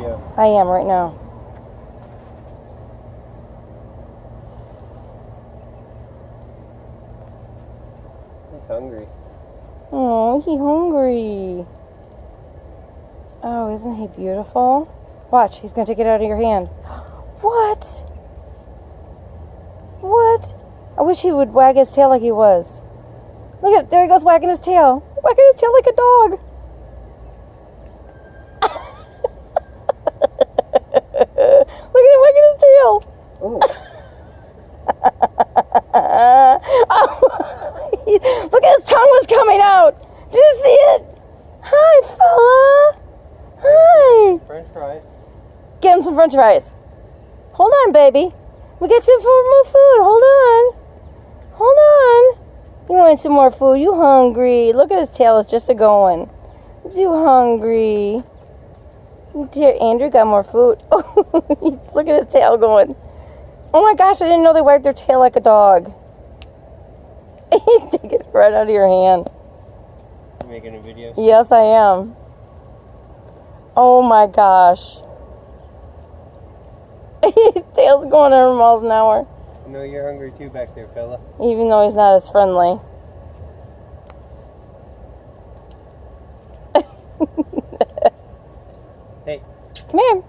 video. I am right now. He's hungry. Oh, he's hungry. Oh, isn't he beautiful? Watch, he's gonna take it out of your hand. What? What? I wish he would wag his tail like he was. Look at, there he goes wagging his tail. Wagging his tail like a dog. Look at him wagging his tail. Oh. Look at his tongue was coming out. Did you see it? Hi, fella. Hi. French fries. Get him some french fries. Hold on, baby. We get some more food. Hold on. Hold on. You want some more food? You hungry? Look at his tail. It's just a-going. Is you hungry? Dear Andrew got more food. Look at his tail going. Oh my gosh, I didn't know they wagged their tail like a dog. Take it right out of your hand. You making a video? Yes, I am. Oh my gosh. His tail's going 100 miles an hour. I know you're hungry too back there, fella. Even though he's not as friendly. Hey. Come here.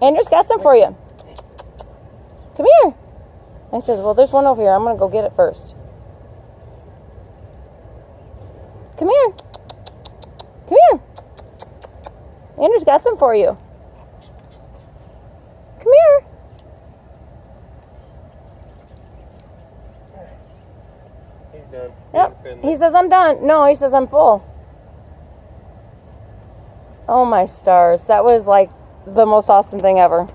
Andrew's got some for you. Come here. I says, well, there's one over here. I'm going to go get it first. Come here. Come here. Andrew's got some for you. Come here. He's done. Yep. He says, I'm done. No, he says, I'm full. Oh, my stars. That was like the most awesome thing ever.